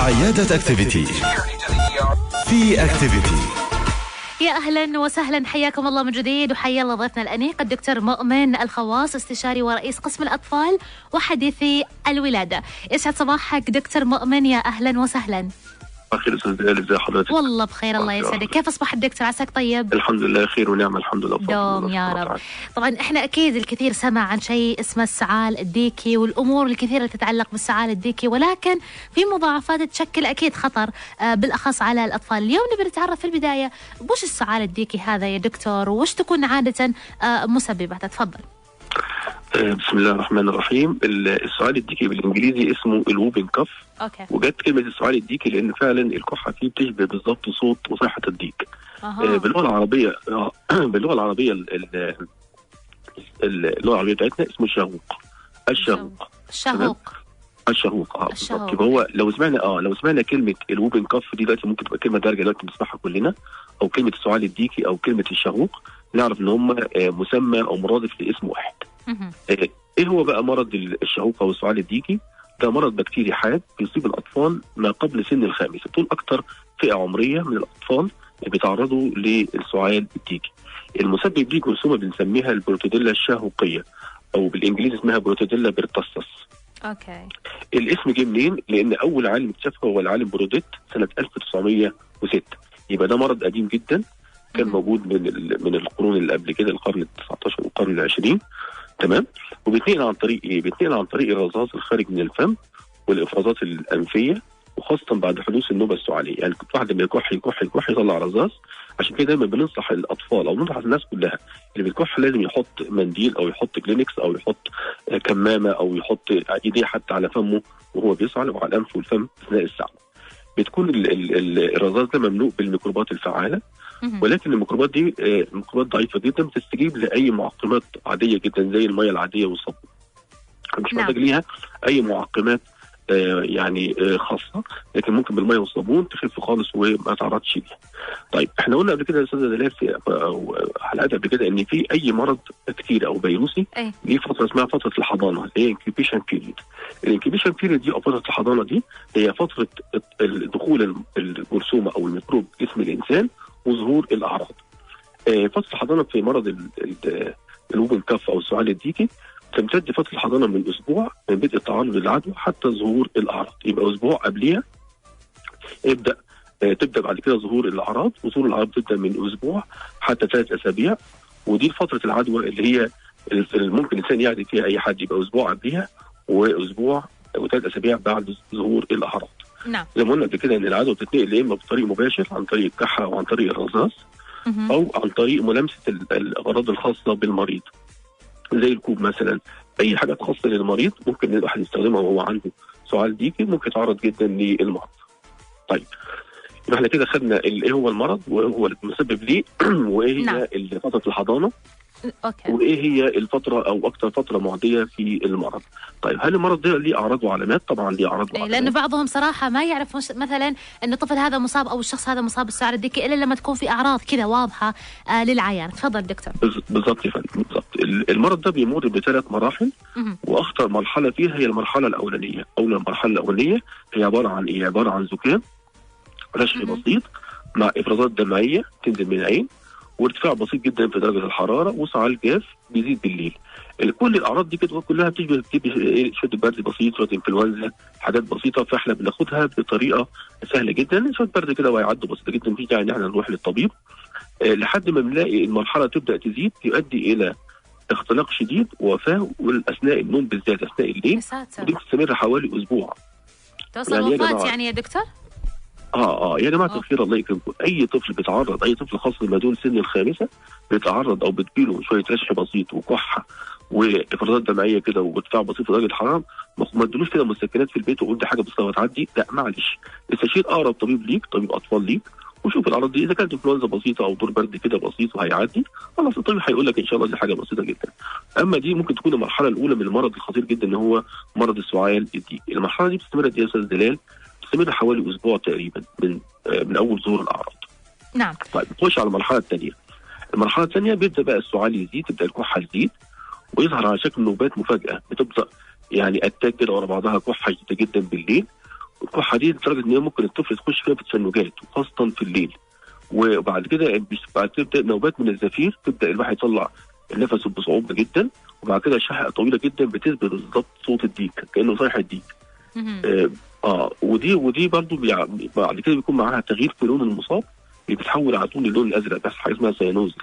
عيادة اكتيفيتي في اكتيفيتي. يا أهلا وسهلا، حياكم الله من جديد، وحيا الله ضيفنا الأنيق الدكتور مؤمن الخواص، استشاري ورئيس قسم الأطفال وحديثي الولادة. يسعد صباحك دكتور مؤمن، يا أهلا وسهلا. بخير استاذ دلال، ازي حضرتك؟ والله بخير الله يسعدك. كيف اصبح الدكتور؟ عساك طيب؟ الحمد لله خير ونعمه، الحمد لله. دوم يا رب. طبعا احنا اكيد الكثير سمع عن شيء اسمه السعال الديكي والامور الكثيره اللي تتعلق بالسعال الديكي، ولكن في مضاعفات تشكل اكيد خطر بالاخص على الاطفال. اليوم نبي نتعرف في البدايه وش السعال الديكي هذا يا دكتور، وش تكون عاده مسبباته؟ تفضل. بسم الله الرحمن الرحيم. السعال الديكي بالانجليزي اسمه الووبن كاف. اوكي. وجت كلمه السعال الديكي لان فعلا الكحه فيه بتشبه بالضبط صوت وصيحه الديك. باللغه العربيه باللغه العربيه اللغه العربيه بتاعتنا اسمه الشهوق. الشهوق بالضبط. يبقى هو لو سمعنا كلمه الووبن كاف دي دلوقتي، ممكن تبقى كلمه دارجه دلوقتي بنسمعها كلنا، او كلمه السعال الديكي او كلمه الشهوق، نعرف ان هم مسمى او مرادف لاسم واحد. ايه هو بقى مرض الشهوق او السعال الديكي؟ ده مرض بكتيري حاد بيصيب الاطفال ما قبل سن الخامسه، طول اكتر فئه عمريه من الاطفال بيتعرضوا للسعال الديكي. المسبب دي جرثومه بنسميها البروتوديلا الشهوقيه، او بالانجليزي اسمها بروتوديلا بيرتاسس. اوكي. الاسم جه منين؟ لان اول عالم اكتشفه هو العالم بروديت سنه 1906. يبقى ده مرض قديم جدا، كان موجود من القرون اللي قبل كده، القرن ال19 والقرن العشرين. تمام. وبيتنقل عن طريق ايه؟ بيتنقل عن طريق الرذاذ الخارج من الفم والافرازات الانفيه، وخاصه بعد حدوث النوبه السعاليه. يعني كنت واحد لما يكح يطلع رذاذ. عشان كده دايما بننصح الاطفال او ننصح الناس كلها اللي بيكح لازم يحط منديل او يحط كلينكس او يحط كمامه او يحط ايديه حتى على فمه وهو بيسعل، وعلى الانف والفم اثناء السعل. بتكون الرذاذ ده مملوء بالميكروبات الفعاله، ولكن الميكروبات دي ميكروبات ضعيفه جدا، بتستجيب لاي معقمات عاديه جدا زي الميه العاديه والصابون. مش محتاج ليها اي معقمات خاصه، لكن ممكن بالميه والصابون تخف خالص وما تعرضش ليها. طيب احنا قلنا قبل كده يا استاذ دلال في حلقات قبل كده ان في اي مرض بكتيري او فيروسي ليه فتره اسمها فتره الحضانه، اللي هي انكيوبيشن بيريد. الانكيوبيشن بيريد دي او فتره الحضانه دي هي فتره دخول الجرثومه او الميكروب جسم الانسان وظهور الاعراض. فتره الحضانه في مرض الووبن كاف او السعال الديكي تمتد فتره الحضانه من اسبوع من بدء التعرض للعدوى حتى ظهور الاعراض. يبقى اسبوع قبليها تبدا بعد كده ظهور الاعراض، وظهور الاعراض تبدا من اسبوع حتى 3 أسابيع. ودي فتره العدوى اللي هي ممكن الانسان يعدي فيها اي حد، يبقى اسبوع قبليها واسبوع و3 أسابيع بعد ظهور الاعراض. نعم. زي ما قلنا قبل كده ان العدوى بتتنقل يا اما بطريق مباشر عن طريق الكحه او عن طريق الرذاذ، او عن طريق ملامسه الاغراض الخاصه بالمريض زي الكوب مثلا. اي حاجه خاصه للمريض ممكن الواحد يستخدمها وهو عنده سعال ديكي، ممكن يتعرض جدا للمرض. طيب يبقى احنا كده خدنا ايه هو المرض وهو المسبب ليه وايه هي فتره الحضانه. أوكي. وايه هي الفتره او اكثر فتره معديه في المرض. طيب هل المرض ده ليه اعراض وعلامات؟ طبعا ليه اعراض وعلامات، لانه بعضهم صراحه ما يعرف مثلا ان الطفل هذا مصاب او الشخص هذا مصاب بالسعال الديكي الا لما تكون في اعراض كذا واضحه للعيان. تفضل دكتور. بالضبط يا فندم، بالضبط. المرض ده بيمر ب3 مراحل، واخطر مرحله فيها هي المرحله الاولانيه. المرحله الاولانيه هي عباره عن ايه؟ عباره عن زكام، رشح بسيط مع افرازات دمعيه تنزل من العين، وارتفاع بسيط جدا في درجه الحراره، وسعال جاف بيزيد بالليل. كل الاعراض دي كده كلها بتشبه شويه برد بسيط، شويه انفلونزا، حاجات بسيطه، فاحنا بناخدها بطريقه سهله جدا، شويه برد كده وهيعدوا بسيطه جدا، مفيش داعي ان احنا نروح للطبيب لحد ما بنلاقي المرحله تبدا تزيد، يؤدي الى اختناق شديد ووفاه، واثناء النوم بالذات اثناء الليل، ودي بتستمر حوالي اسبوع. توصل وفاه يعني يا دكتور؟ يا جماعه الخير الله يكرمكم، اي طفل خاصه ما دون سن الخامسه بيتعرض او بتجيله شويه رشح بسيط وكحه وافرازات دمعيه كده وارتفاع بسيط في درجه الحراره، ما تدلوش كده مسكنات في البيت وقول دي حاجه بسيطه وتعدي. لا معلش، استشير اقرب طبيب ليك، طبيب اطفال ليك، وشوف الاعراض دي. اذا كانت انفلونزا بسيطه او دور برد كده بسيط وهيعدي، خلاص الطبيب هيقول لك ان شاء الله دي حاجه بسيطه جدا. اما دي ممكن تكون المرحله الاولى من المرض الخطير جدا اللي هو مرض السعال الديكي. المرحله دي بتستمر قد ايه يا استاذ دلال؟ بتستمر حوالي اسبوع تقريبا من اول ظهور الاعراض. نعم. طيب نخش على المرحله الثانيه. المرحله الثانيه بيبدا بقى السعال يزيد، تبدا الكحه تزيد ويظهر على شكل نوبات مفاجئه، بتبدا اتاك كده ورا بعضها، كحه شديده جدا بالليل، الكحه دي لدرجه ان هي ممكن الطفل يخش فيها بتشنجات وخاصه في الليل. وبعد كده تبدا نوبات من الزفير، تبدا الواحد يطلع نفسه بصعوبه جدا، وبعد كده شهقه طويله جدا بتثبت بالظبط صوت الديك كانه صيحه الديك. ودي برضه بعد كده بيكون معاها تغيير في لون المصاب، بتتحول على طول للون الازرق، بس حاجه اسمها سيانوزس.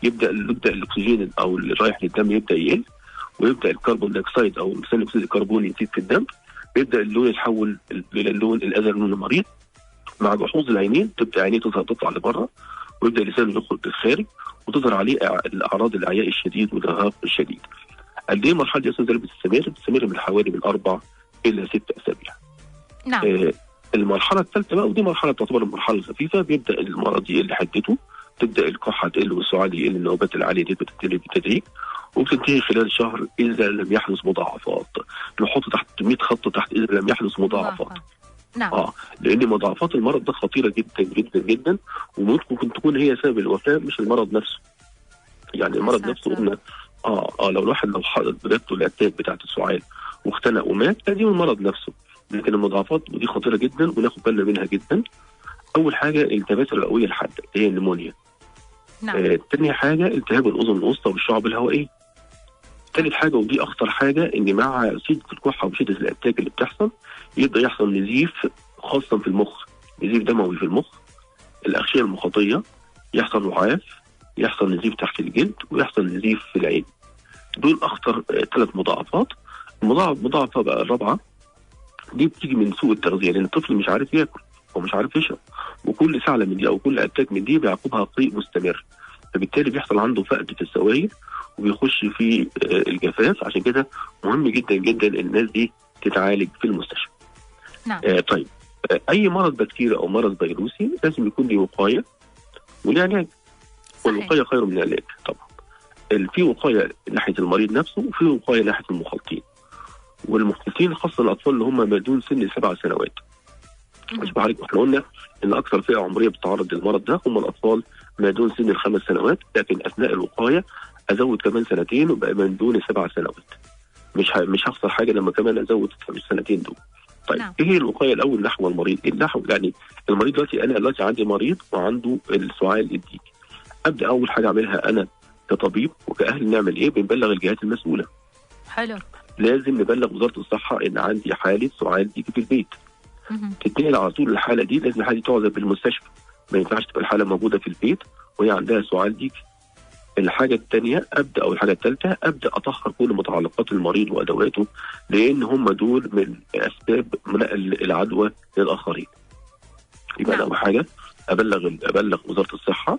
يبدا الاكسجين او اللي رايح للدم يبدا يقل، ويبدا الكربون دايوكسيد او ثاني اكسيد الكربون يزيد في الدم، يبدا اللون يتحول الى اللون الازرق، لون المريض. مع جحوظ العينين تبدا عينيه تطلع لبره، ويبدا لسانه يخرج للخارج، وتظهر عليه الاعراض الاعياء الشديد والارهاق الشديد. قد ايه مرحله يا استاذ بتستمر من حوالي من 4 إلى 6 أسابيع. نعم. المرحله الثالثه بقى، ودي مرحله تعتبر المرحله الخفيفه، بيبدا المرض يقل حدته، تبدا الكحه تقل والسعال يقل، النوبات العاليه دي بتقل بالتدريج، وبتنتهي خلال شهر اذا لم يحدث مضاعفات. نحط تحت 100 خط تحت اذا لم يحدث مضاعفات. نعم. لان مضاعفات المرض ده خطيره جدا جدا جدا، وممكن تكون هي سبب الوفاه مش المرض نفسه. يعني المرض نفسه قلنا لو الواحد لو جابته الاتاك بتاعت السعال واختنق ومات، دي من المرض نفسه. لكن المضاعفات ودي خطيره جدا وناخد بالنا منها جدا. اول حاجه الالتهابات الرئويه الحاده هي النمونيا. نعم. تاني حاجه التهاب الاذن الوسطى والشعب الهوائيه. ثالث حاجه ودي اخطر حاجه، ان مع شده الكحه وشده الاتاك اللي بتحصل يبدا يحصل نزيف، خاصه في المخ، نزيف دموي في المخ، الاغشيه المخاطيه، يحصل وعاف، يحصل نزيف تحت الجلد، ويحصل نزيف في العين. دول اخطر 3 مضاعفات. المضاعفه بقى الرابعه دي بتيجي من سوء التغذيه، لان الطفل مش عارف ياكل ومش عارف يشرب، وكل سعله من دي او كل اتاك من دي بيعقبها قيء مستمر، فبالتالي بيحصل عنده فقد في السوائل وبيخش في الجفاف. عشان كده مهم جدا جدا الناس دي تتعالج في المستشفى. نعم. طيب اي مرض بكتيري او مرض فيروسي لازم يكون له وقايه وله علاج، والوقايه خير من العلاج طبعا. في وقايه ناحيه المريض نفسه، وفي وقايه ناحيه المخالطين. والمخالطين خاصه الاطفال اللي هم ما دون سن 7 سنوات. مش بعرف، احنا قلنا ان اكثر فئه عمريه بتتعرض للمرض ده هم الاطفال ما دون سن ال5 سنوات، لكن اثناء الوقايه ازود كمان 2 سنين وبقى من دون 7 سنوات. مش هخسر حاجه لما كمان ازود في السنتين دول. طيب نعم. ايه هي الوقايه الاول نحو المريض؟ يعني المريض دلوقتي، انا دلوقتي عندي مريض وعنده السعال الديكي. ابدا اول حاجه اعملها انا كطبيب وكاهل نعمل ايه؟ بنبلغ الجهات المسؤوله. حلو. لازم نبلغ وزاره الصحه ان عندي حاله سعال ديكي في البيت. تتنقل على طول الحاله دي، لازم الحاله دي تعزل بالمستشفى، ما ينفعش تبقى الحاله موجوده في البيت وهي عندها سعال ديكي. الحاجه الثانيه او الحاجه الثالثه ابدا اطهر كل متعلقات المريض وادواته، لان هم دول من اسباب نقل العدوى للاخرين. يبقى اول حاجه ابلغ وزاره الصحه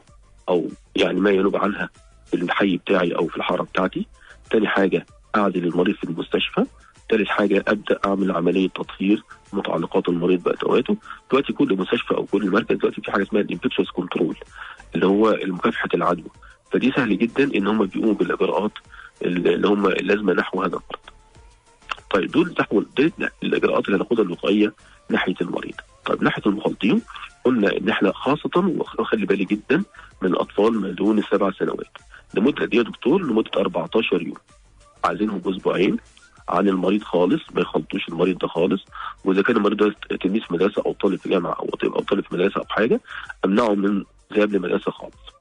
او يعني ما ينوب عنها في الحي بتاعي او في الحاره بتاعتي. ثاني حاجه اعزل المريض في المستشفى. ثالث حاجه ابدا اعمل عمليه تطهير متعلقات المريض بادواته. دلوقتي كل مستشفى او كل مركز دلوقتي في حاجه اسمها الانفكشنز كنترول، اللي هو مكافحه العدوى. فدي سهل جدا ان هم بيقوموا بالاجراءات اللي هم اللازمه نحو هذا المرض. طيب دول نحو الاجراءات اللي هناخدها الوقائيه ناحيه المريض. طيب ناحيه المخالطين قلنا ان احنا خاصه وخلي بالي جدا من الاطفال ما دون 7 سنوات. لمده قد ايه يا دكتور؟ لمده 14 يوم. عايزينهم اسبوعين عن المريض خالص، ما يخلطوش المريض ده خالص. واذا كان المريض ده تلميذ في مدرسه او طالب في جامعه او طالب في مدرسه او حاجه، امنعه من ذهاب لمدرسه خالص.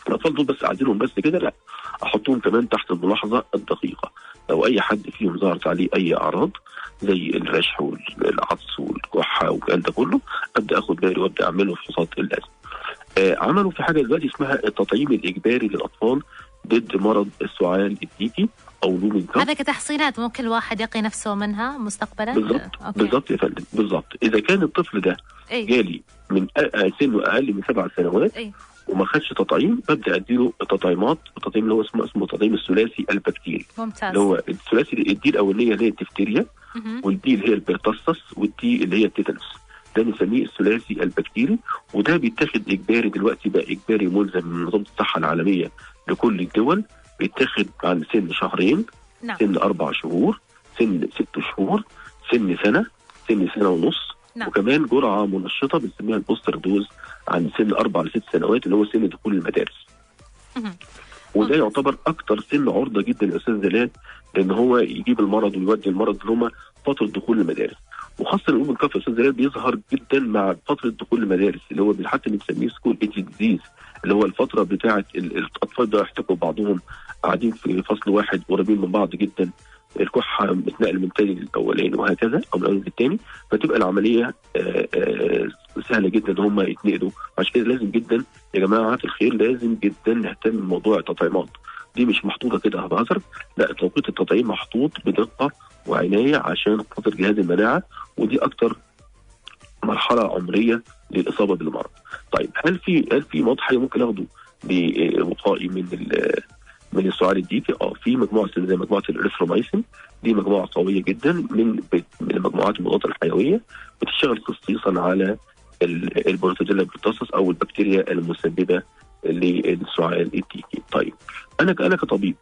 الاطفال دول بس عايزينهم بس كده؟ لا، احطهم كمان تحت الملاحظه الدقيقه. لو اي حد فيهم ظهرت عليه اي اعراض زي الرشح والعطس والكحه والكلام ده كله، ابدا اخد بالي وابدا اعمل له فحوصات اللازمه. عملوا في حاجه دلوقتي اسمها التطعيم الاجباري للاطفال ضد مرض السعال الديكي او لومين كاب. هذا كتحصينات ممكن الواحد يقي نفسه منها مستقبلا. بالضبط يا فندم، بالضبط. اذا كان الطفل ده جالي من سنه اقل من 7 سنوات وما خدش تطعيم، ببدا اديله التطعيمات. التطعيم اللي هو اسمه التطعيم الثلاثي البكتيري. ممتاز. اللي هو الثلاثي، الدي الاولانيه اللي هي الدفتيريا، والدي اللي هي البرتصص، والدي اللي هي التيتانوس. ده بنسميه الثلاثي البكتيري، وده بيتاخد اجباري دلوقتي، بقى اجباري ملزم من منظمه الصحه العالميه لكل الدول. بيتاخد عن سن 2 شهر، نعم. سن 4 شهور، سن 6 شهور، سن سنه، سن سنه ونص. نعم. وكمان جرعه منشطه بنسميها البوستر دوز عن سن 4 ل 6 سنوات، اللي هو سن دخول المدارس. وده يعتبر اكتر سن عرضه جدا يا استاذ زلال، لان هو يجيب المرض ويودي المرض اللي هم فتره دخول المدارس. وخاصه الام الكف يا استاذ جلال بيظهر جدا مع فتره دخول المدارس، اللي هو حتى بنسميه سكول ايج ديزيز، اللي هو الفتره بتاعه الاطفال ده يحتكوا بعضهم، قاعدين في فصل واحد قريبين من بعض جدا، الكحه بتنقل من تاني للاولاني وهكذا او من الاول للتاني، فتبقى العمليه سهله جدا ان هم يتنقلوا. عشان كده لازم جدا يا جماعه الخير، لازم جدا نهتم بموضوع التطعيمات دي، مش محطوطه كده بهزر، لا توقيت التطعيم محطوط بدقه وعنايه عشان خاطر جهاز المناعه، ودي اكتر مرحله عمريه للاصابه بالمرض. طيب هل في مضاد حيوي ممكن اخده بوقائي من السعال الديكي؟ في مجموعه زي مجموعه الاريثرومايسين، دي مجموعه قويه جدا من المجموعات المضادات الحيويه، بتشتغل خصيصا على البروتوزيلا بيرتاسس او البكتيريا المسببه للسعال الديكي. طيب انا كطبيب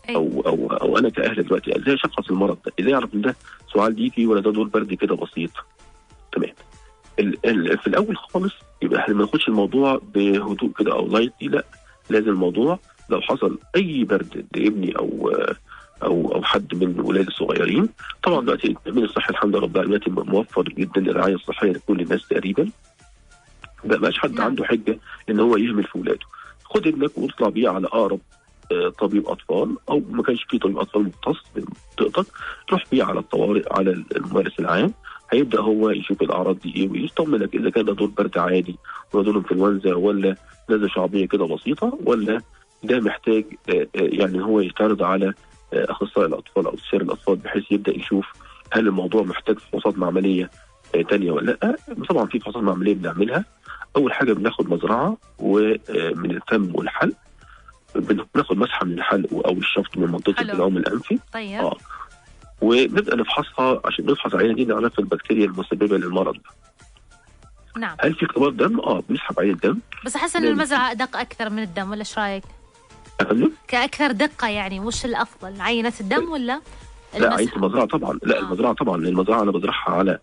او انا كاهل دلوقتي ازاي اشخص المرض ده؟ ازاي اعرف ان ده سعال ديكي ولا ده دور برد كده بسيط؟ تمام. في الاول خالص يبقى احنا ما ناخدش الموضوع بهدوء كده او لايت دي، لا لازم الموضوع لو حصل اي برد لابني او حد من الولاد الصغيرين، طبعا دلوقتي التامين الصحي الحمد لله رب العالمين موفر جدا الرعايه الصحيه لكل الناس تقريبا، ما بقاش حد عنده حجه ان هو يهمل في ولاده. خد ابنك واطلع بيه على اقرب طبيب اطفال، او ما كانش في طبيب اطفال مختص بمنطقتك، روح بيه على الطوارئ على الممارس العام، هيبدا هو يشوف الاعراض دي ايه ويطمنك اذا كان ده دور برد عادي ولا دور انفلونزا ولا نزله شعبيه كده بسيطه، ولا ده محتاج يعني هو يعترض على اخصائي الاطفال او استشاري الاطفال بحيث يبدا يشوف هل الموضوع محتاج فحوصات معمليه ثانيه ولا لا. طبعا في فحوصات معمليه بنعملها. اول حاجه بناخد مزرعه ومن الفم والحلق، بناخد مسحه من الحلق او الشفط من منطقه البلعوم الانفي. طيب. ونبدا نفحصها عشان نفحص العينه دي نعرف البكتيريا المسببه للمرض ده. نعم. هل في اختبار دم؟ بنسحب عينه دم. بس احس ان المزرعه ادق اكثر من الدم، ولا ايش رايك؟ كأكثر دقة يعني، وش الأفضل عينة الدم ولا لا عينة المزرعة طبعا. لا المزرعة طبعا، المزرعة أنا بزرعها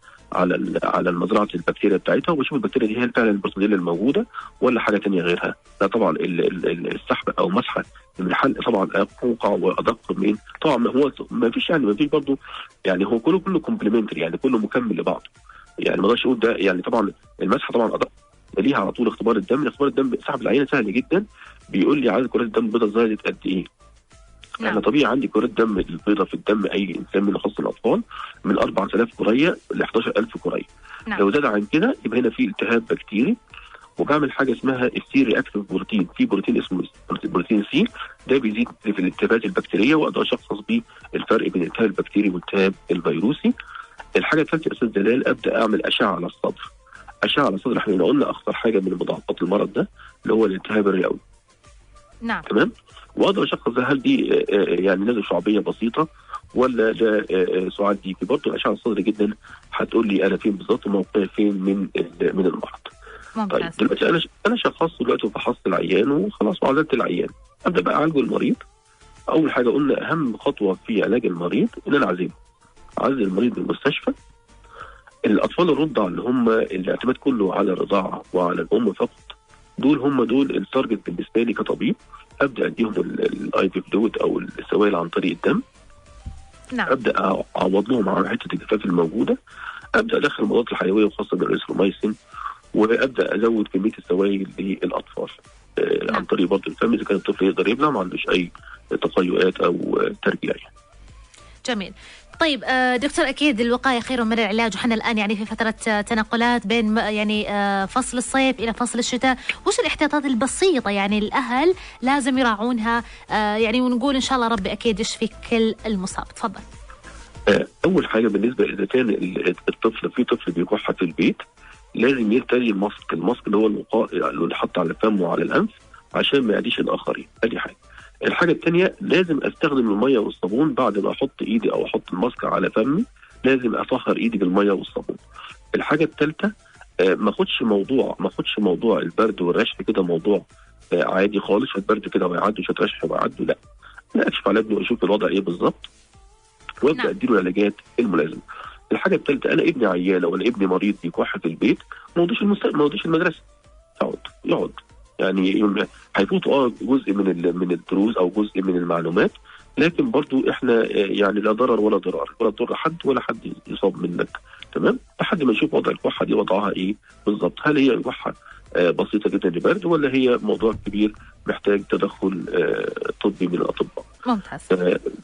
على المزرعة البكتيريا بتاعتها، وبشوف البكتيريا دي هي فعلا البروتوزيلا الموجودة ولا حاجة تانية غيرها. لا طبعا السحب أو مسحة من الحلق طبعا أوقع وأدق من طبعا. هو ما فيش برضه يعني هو كله كومبلمنتري، يعني كله مكمل لبعض، يعني ما اقدرش اقول ده يعني. طبعا المسحة طبعا أدق، ليها على طول اختبار الدم. اختبار الدم سحب العينة سهل جدا، بيقول لي عدد كرات الدم البيضاء زادت قد ايه. انا طبيعي عندي كرات دم البيضاء في الدم اي انسان من خاص الاطفال من 4000 كريه ل 11000 كريه. لو زاد عن كده يبقى هنا في التهاب بكتيري، وبعمل حاجه اسمها السي رياكتيف بروتين. في بروتين اسمه بروتين سي، ده بيزيد في الالتهابات البكتيريه، واقدر اشخص بيه الفرق بين الالتهاب البكتيري والالتهاب الفيروسي. الحاجه الثالثه يا استاذ جلال، ابدا اعمل اشعه على الصدر. اشعه على الصدر احنا قلنا اخطر حاجه من مضاعفات المرض ده اللي هو الالتهاب الرئوي. نعم. تمام. واقدر اشخص هل دي يعني نزله شعبيه بسيطه ولا ده سعال ديكي. برضه الاشعه الصدري جدا هتقول لي انا فين بالظبط وموقعي فين من المرض. طيب دلوقتي انا شخصت دلوقتي وفحصت العيان وخلاص وعالجت العيان، ابدا بقى اعالجه المريض. اول حاجه قلنا اهم خطوه في علاج المريض ان انا اعزل المريض بالمستشفى. الاطفال الرضع اللي هم الاعتماد كله على الرضاعه وعلى الام فقط، دول التارجت بالنسبه لي كطبيب. ابدا اديهم الاي في فلويد او السوائل عن طريق الدم. نعم. ابدا اعوض لهم على حته الجفاف الموجوده. ابدا ادخل المضادات الحيويه وخاصه بالاريثرومايسين، وابدا ازود كميه السوائل للاطفال عن طريق برضه الفم اذا كان الطفل يقدر يبلع ما عندوش اي تقيؤات او ترجيع. جميل. طيب دكتور، أكيد الوقاية خير من العلاج، وحنا الآن يعني في فترة تنقلات بين يعني فصل الصيف إلى فصل الشتاء. وش الاحتياطات البسيطة يعني الأهل لازم يراعونها يعني، ونقول إن شاء الله ربي أكيد يشفي كل المصاب؟ تفضل. أول حاجة بالنسبة إذا كان الطفل في طفل بيكح في البيت، لازم يرتدي الماسك اللي هو الوقائي اللي حط على الفم وعلى الأنف عشان ما يعديش الآخرين. أدي حاجة. الحاجة الثانية لازم استخدم المية والصابون بعد ما احط ايدي او احط الماسك على فمي، لازم اطهر ايدي بالمية والصابون. الحاجة الثالثة ما اخدش موضوع البرد والرشح كده موضوع عادي خالص، شوية برد كده ويعدوا شوية رشح ويعدوا، لا. انا اكشف على ابني واشوف الوضع ايه بالظبط وابدا اديله العلاجات الملازمة. الحاجة الثالثة انا ابني عيانة ولا ابني مريض بيكح في البيت، ما وديش المدرسة، يقعد يعني هيفوتوا جزء من الدروس او جزء من المعلومات، لكن برضو احنا يعني لا ضرر ولا ضرار، ولا تضر حد ولا حد يصاب منك، تمام، لحد ما نشوف وضع الكحه دي وضعها ايه بالظبط، هل هي كحه بسيطه جدا لبرد ولا هي موضوع كبير محتاج تدخل طبي من الاطباء. ممتاز.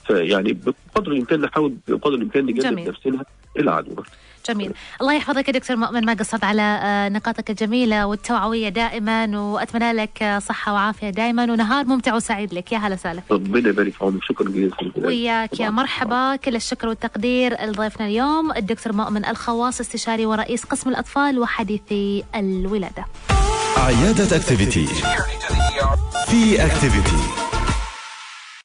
فيعني بقدر الامكان نحاول بقدر الامكان نجنب نفسنا العدوى. جميل. الله يحفظك يا دكتور مؤمن، ما قصرت على نقاطك الجميلة والتوعوية دائما، وأتمنى لك صحة وعافية دائما ونهار ممتع وسعيد لك. يا هلا وسهلا. ربنا يبارك في عمرك، شكرا جزيلا. وياك يا مرحبا، كل الشكر والتقدير لضيفنا اليوم الدكتور مؤمن الخواص، استشاري ورئيس قسم الأطفال وحديثي الولادة. عيادة أكتيفيتي في أكتيفيتي.